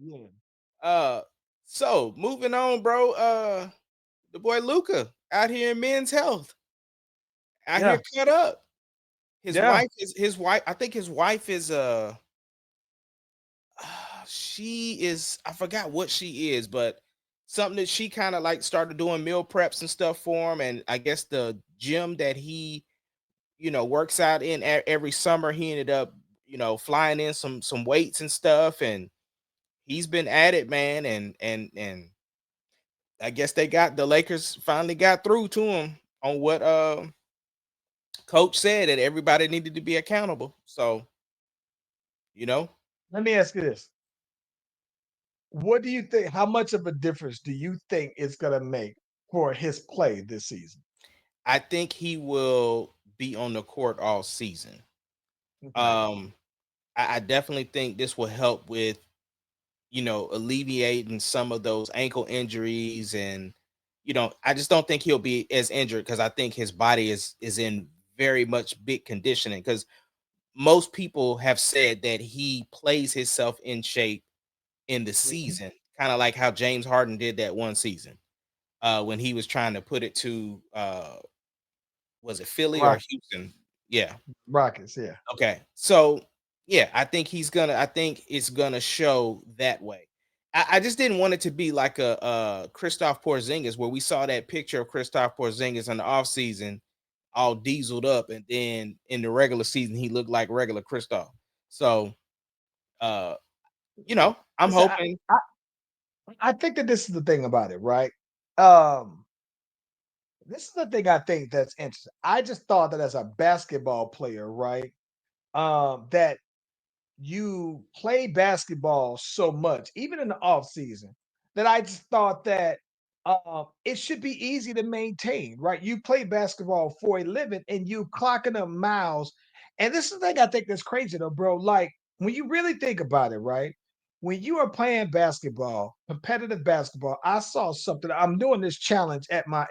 Yeah. Uh, so moving on, bro. The boy Luca out here in Men's Health, out here Yeah. cut up. Yeah. His wife. I think his wife is she is, I forgot what she is, but something that she kind of like started doing meal preps and stuff for him. And I guess the gym that he, works out in every summer, he ended up, flying in some weights and stuff, and he's been at it, man. And I guess the Lakers finally got through to him on what coach said, that everybody needed to be accountable. So, you know, Let me ask you this. What do you think? How much of a difference do you think it's gonna make for his play this season? I think he will be on the court all season. Okay. Um, I definitely think this will help with, alleviating some of those ankle injuries. And, I just don't think he'll be as injured, because I think his body is in very much big conditioning, because most people have said that he plays himself in shape in the Mhm. season, kind of like how James Harden did that one season, when he was trying to put it to, was it Philly or Rock, Houston? Yeah. Rockets, yeah. Okay. So yeah, I think it's gonna show that way. I just didn't want it to be like a Christoph Porzingis, where we saw that picture of Christoph Porzingis in the offseason all dieseled up, and then in the regular season he looked like regular Christoph. So uh, I'm Listen, hoping. I think that this is the thing about it, right? Um, this is the thing I think that's interesting. I just thought that as a basketball player, right? That you play basketball so much, even in the off season, that I just thought that it should be easy to maintain, right? You play basketball for a living and you clocking up miles. And this is the thing I think that's crazy though, bro. Like when you really think about it, right? When you are playing basketball, competitive basketball, I saw something. I'm doing this challenge at my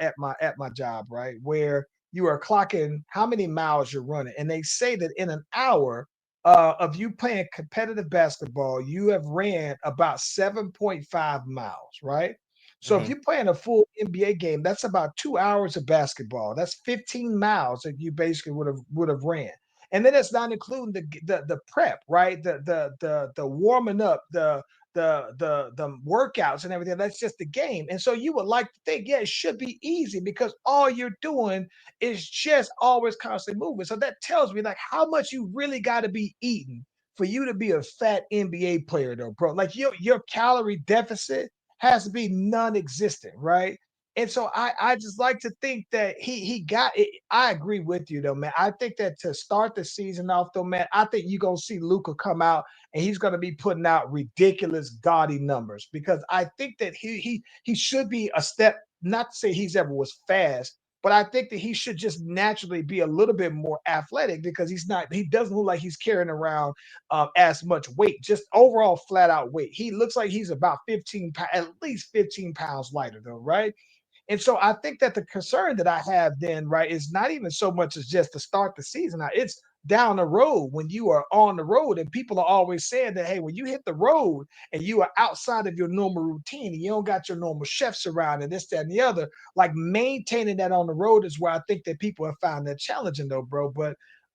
job, right? Where you are clocking how many miles you're running. And they say that in an hour, of you playing competitive basketball, you have ran about 7.5 miles, right? So if Mhm, you're playing a full NBA game, that's about 2 hours of basketball. That's 15 miles that you basically would have ran. And then it's not including the prep, right? The warming up, the workouts and everything. That's just the game. And so you would like to think, yeah, it should be easy because all you're doing is just always constantly moving. So that tells me like how much you really got to be eating for you to be a fat NBA player, though, bro. Like your calorie deficit has to be non-existent, right? And so I just like to think that he got it. I agree with you though, man. I think that to start the season off though, man, I think you're gonna see Luca come out and he's gonna be putting out ridiculous gaudy numbers because I think that he should be a step, not to say he's ever was fast, but I think that he should just naturally be a little bit more athletic because he doesn't look like he's carrying around as much weight, just overall flat out weight. He looks like he's about 15, at least 15 pounds lighter, though, right? And so I think that the concern that I have then, right, is not even so much as just to start the season. Now, it's down the road when you are on the road, and people are always saying that, hey, when you hit the road and you are outside of your normal routine and you don't got your normal chefs around and this, that, and the other, like maintaining that on the road is where I think that people have found that challenging, though, bro.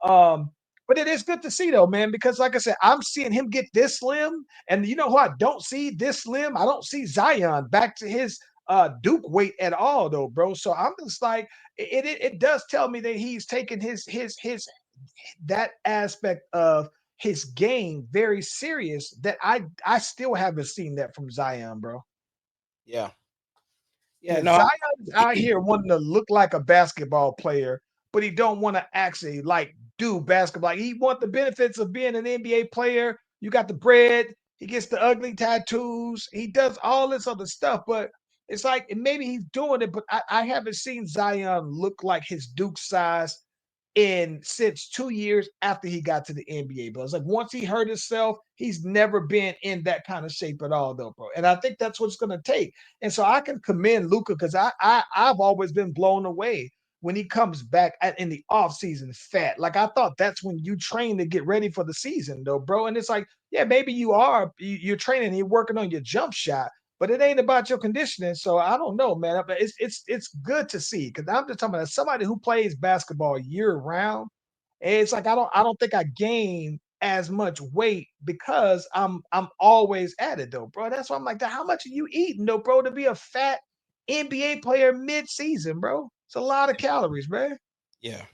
Um, but it is good to see though, man, because like I said, I'm seeing him get this slim, and you know who I don't see this slim? I don't see Zion back to his Duke weight at all, though, bro. So I'm just like, it does tell me that he's taking his that aspect of his game very serious. That I still haven't seen that from Zion, bro. yeah. Yeah, Yeah, no. Zion is out here wanting to look like a basketball player, but he don't want to actually like do basketball. Like, he want the benefits of being an NBA player. You got the bread. He gets the ugly tattoos. He does all this other stuff, but it's like maybe he's doing it, but I haven't seen Zion look like his Duke size in since 2 years after he got to the NBA, bro. It's like once he hurt himself, he's never been in that kind of shape at all, though, bro. And I think that's what it's gonna take. And so I can commend Luca because I've always been blown away when he comes back in the off season fat. Like I thought that's when you train to get ready for the season, though, bro. And it's like yeah, maybe you're training, you're working on your jump shot, but it ain't about your conditioning. So I don't know, man. But it's good to see because I'm just talking about somebody who plays basketball year round. It's like I don't think I gain as much weight because I'm always at it though, bro. That's why I'm like, how much are you eating though, bro, to be a fat NBA player mid-season, bro? It's a lot of calories, man. Yeah.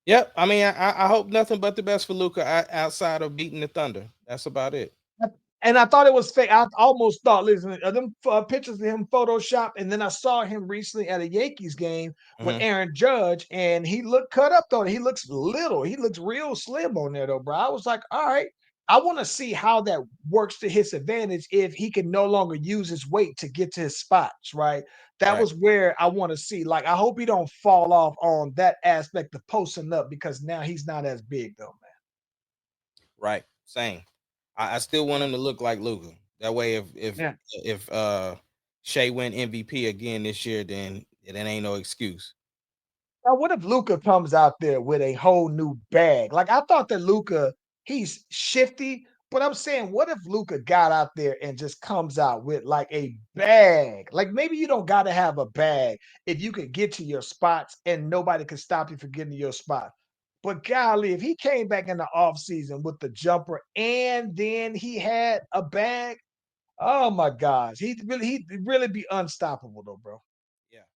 Yep. I mean, I hope nothing but the best for Luca outside of beating the Thunder. That's about it. And I thought it was fake. I almost thought, listen, them pictures of him Photoshop, and then I saw him recently at a Yankees game with Hmm. Aaron Judge, and he looked cut up though. He looks little. He looks real slim on there though, bro. I was like, all right, I want to see how that works to his advantage if he can no longer use his weight to get to his spots, right? That Right. was where I want to see. Like, I hope he don't fall off on that aspect of posting up because now he's not as big though, Right. Same. I still want man. him to look like Luca. That way, Yeah. if Shea win MVP again this year, then it ain't no excuse. Now, what if Luca comes out there with a whole new bag? Like I thought that Luca, he's shifty, but I'm saying, what if Luca got out there and just comes out with like a bag? Like maybe you don't got to have a bag if you could get to your spots and nobody can stop you from getting to your spot. But golly, if he came back in the offseason with the jumper and then he had a bag, oh my gosh, he'd really be unstoppable though, bro.